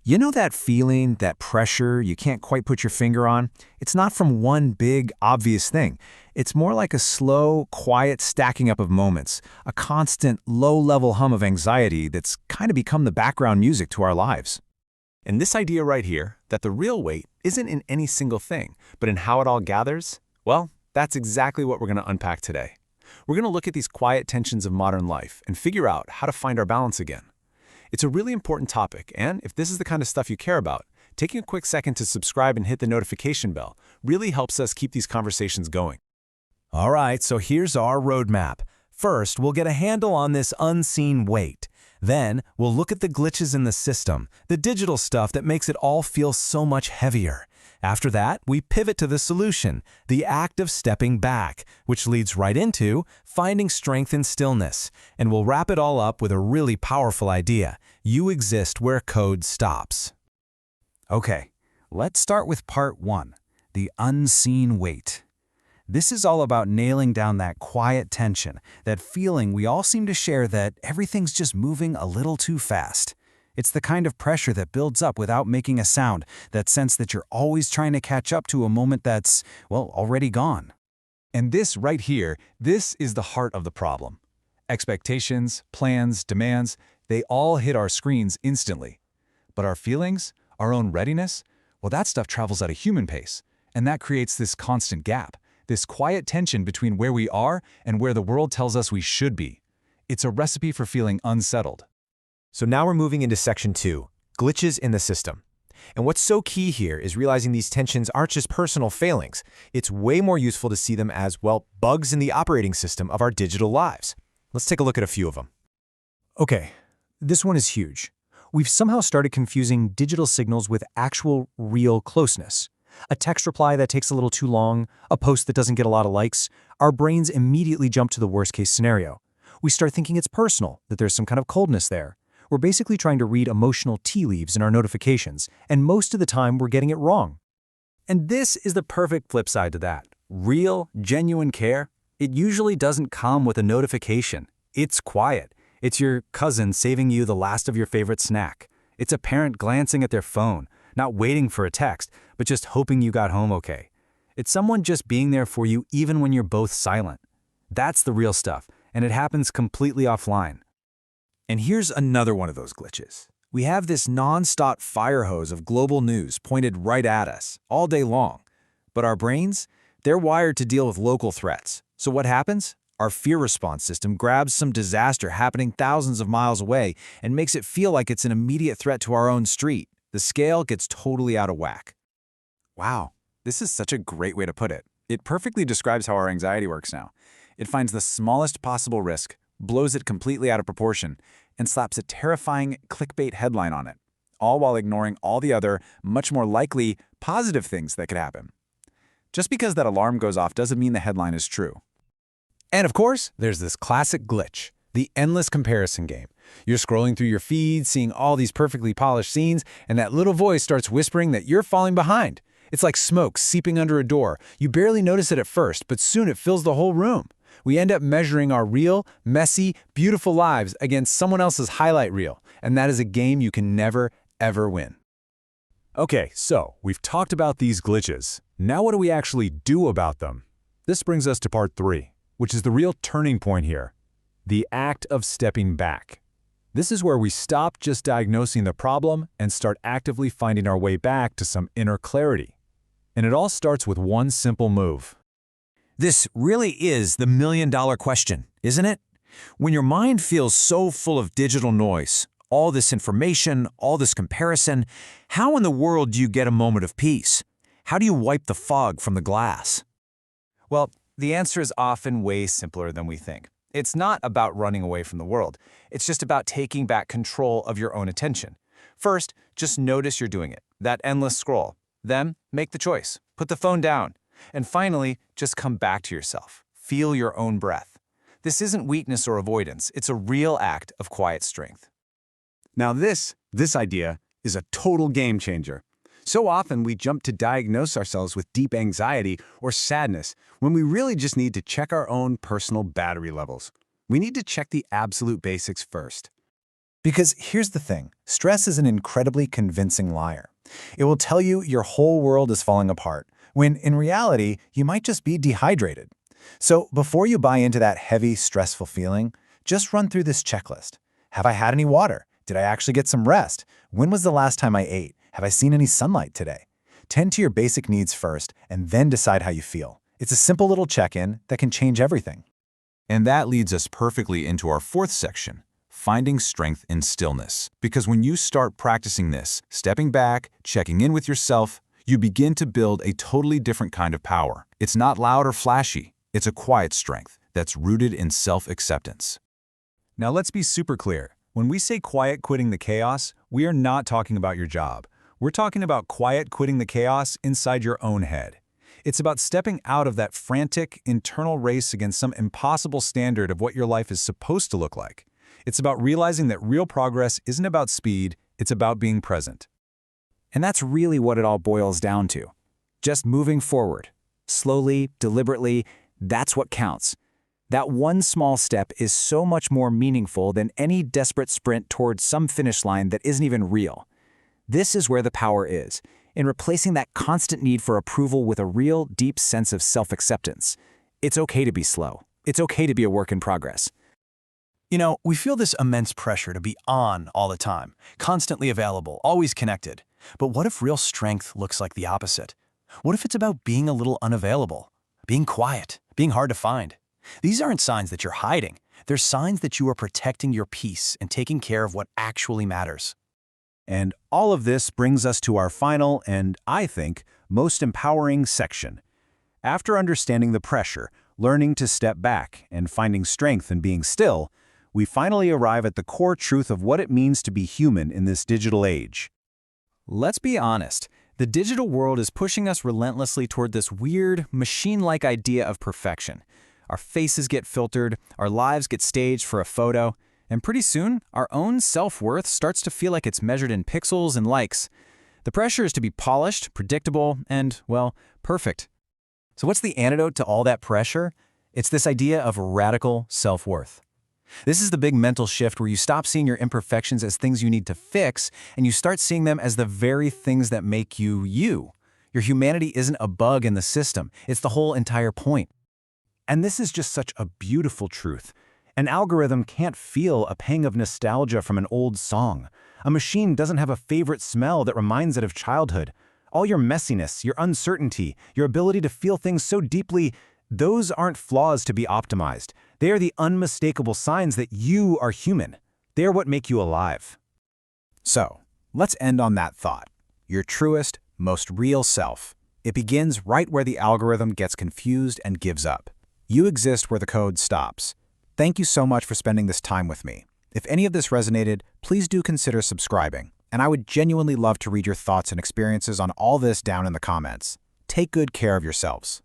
You know that feeling, that pressure you can't quite put your finger on? It's not from one big, obvious thing. It's more like a slow, quiet stacking up of moments, a constant, low-level hum of anxiety that's kind of become the background music to our lives. And this idea right here, that the real weight isn't in any single thing, but in how it all gathers, well, that's exactly what we're going to unpack today. We're going to look at these quiet tensions of modern life and figure out how to find our balance again. It's a really important topic, and if this is the kind of stuff you care about, taking a quick second to subscribe and hit the notification bell really helps us keep these conversations going. All right, so here's our roadmap. First, we'll get a handle on this unseen weight. Then, we'll look at the glitches in the system, the digital stuff that makes it all feel so much heavier. After that, we pivot to the solution, the act of stepping back, which leads right into finding strength in stillness. And we'll wrap it all up with a really powerful idea. You exist where code stops. Okay, let's start with part 1, the unseen weight. This is all about nailing down that quiet tension, that feeling we all seem to share that everything's just moving a little too fast. It's the kind of pressure that builds up without making a sound, that sense that you're always trying to catch up to a moment that's, well, already gone. And this right here, this is the heart of the problem. Expectations, plans, demands, they all hit our screens instantly. But our feelings, our own readiness, well, that stuff travels at a human pace. And that creates this constant gap, this quiet tension between where we are and where the world tells us we should be. It's a recipe for feeling unsettled. So now we're moving into section 2, glitches in the system. And what's so key here is realizing these tensions aren't just personal failings. It's way more useful to see them as, well, bugs in the operating system of our digital lives. Let's take a look at a few of them. Okay, this one is huge. We've somehow started confusing digital signals with actual, real closeness. A text reply that takes a little too long, a post that doesn't get a lot of likes, our brains immediately jump to the worst-case scenario. We start thinking it's personal, that there's some kind of coldness there. We're basically trying to read emotional tea leaves in our notifications, and most of the time we're getting it wrong. And this is the perfect flip side to that. Real, genuine care, it usually doesn't come with a notification. It's quiet. It's your cousin saving you the last of your favorite snack. It's a parent glancing at their phone, not waiting for a text, but just hoping you got home okay. It's someone just being there for you even when you're both silent. That's the real stuff, and it happens completely offline. And here's another one of those glitches. We have this non-stop fire hose of global news pointed right at us, all day long. But our brains, they're wired to deal with local threats. So what happens? Our fear response system grabs some disaster happening thousands of miles away and makes it feel like it's an immediate threat to our own street. The scale gets totally out of whack. Wow, this is such a great way to put it. It perfectly describes how our anxiety works now. It finds the smallest possible risk, blows it completely out of proportion, and slaps a terrifying clickbait headline on it, all while ignoring all the other, much more likely, positive things that could happen. Just because that alarm goes off doesn't mean the headline is true. And of course, there's this classic glitch, the endless comparison game. You're scrolling through your feed, seeing all these perfectly polished scenes, and that little voice starts whispering that you're falling behind. It's like smoke seeping under a door. You barely notice it at first, but soon it fills the whole room. We end up measuring our real, messy, beautiful lives against someone else's highlight reel, and that is a game you can never, ever win. Okay, so we've talked about these glitches. Now what do we actually do about them? This brings us to part 3, which is the real turning point here, the act of stepping back. This is where we stop just diagnosing the problem and start actively finding our way back to some inner clarity. And it all starts with one simple move. This really is the million-dollar question, isn't it? When your mind feels so full of digital noise, all this information, all this comparison, how in the world do you get a moment of peace? How do you wipe the fog from the glass? Well, the answer is often way simpler than we think. It's not about running away from the world. It's just about taking back control of your own attention. First, just notice you're doing it, that endless scroll. Then, make the choice. Put the phone down. And finally, just come back to yourself. Feel your own breath. This isn't weakness or avoidance. It's a real act of quiet strength. Now this idea is a total game changer. So often we jump to diagnose ourselves with deep anxiety or sadness when we really just need to check our own personal battery levels. We need to check the absolute basics first. Because here's the thing, stress is an incredibly convincing liar. It will tell you your whole world is falling apart, when in reality, you might just be dehydrated. So before you buy into that heavy, stressful feeling, just run through this checklist. Have I had any water? Did I actually get some rest? When was the last time I ate? Have I seen any sunlight today? Tend to your basic needs first, and then decide how you feel. It's a simple little check-in that can change everything. And that leads us perfectly into our fourth section, finding strength in stillness. Because when you start practicing this, stepping back, checking in with yourself, you begin to build a totally different kind of power. It's not loud or flashy. It's a quiet strength that's rooted in self-acceptance. Now let's be super clear. When we say quiet quitting the chaos, we are not talking about your job. We're talking about quiet quitting the chaos inside your own head. It's about stepping out of that frantic, internal race against some impossible standard of what your life is supposed to look like. It's about realizing that real progress isn't about speed, it's about being present. And that's really what it all boils down to. Just moving forward. Slowly, deliberately, that's what counts. That one small step is so much more meaningful than any desperate sprint towards some finish line that isn't even real. This is where the power is, in replacing that constant need for approval with a real, deep sense of self-acceptance. It's okay to be slow. It's okay to be a work in progress. You know, we feel this immense pressure to be on all the time, constantly available, always connected. But what if real strength looks like the opposite? What if it's about being a little unavailable, being quiet, being hard to find? These aren't signs that you're hiding. They're signs that you are protecting your peace and taking care of what actually matters. And all of this brings us to our final and, I think, most empowering section. After understanding the pressure, learning to step back, and finding strength in being still, we finally arrive at the core truth of what it means to be human in this digital age. Let's be honest. The digital world is pushing us relentlessly toward this weird, machine-like idea of perfection. Our faces get filtered, our lives get staged for a photo, and pretty soon, our own self-worth starts to feel like it's measured in pixels and likes. The pressure is to be polished, predictable, and, well, perfect. So what's the antidote to all that pressure? It's this idea of radical self-worth. This is the big mental shift where you stop seeing your imperfections as things you need to fix, and you start seeing them as the very things that make you you. Your humanity isn't a bug in the system. It's the whole entire point. And this is just such a beautiful truth. An algorithm can't feel a pang of nostalgia from an old song. A machine doesn't have a favorite smell that reminds it of childhood. All your messiness, your uncertainty, your ability to feel things so deeply, those aren't flaws to be optimized. They are the unmistakable signs that you are human. They are what make you alive. So, let's end on that thought. Your truest, most real self. It begins right where the algorithm gets confused and gives up. You exist where the code stops. Thank you so much for spending this time with me. If any of this resonated, please do consider subscribing, and I would genuinely love to read your thoughts and experiences on all this down in the comments. Take good care of yourselves.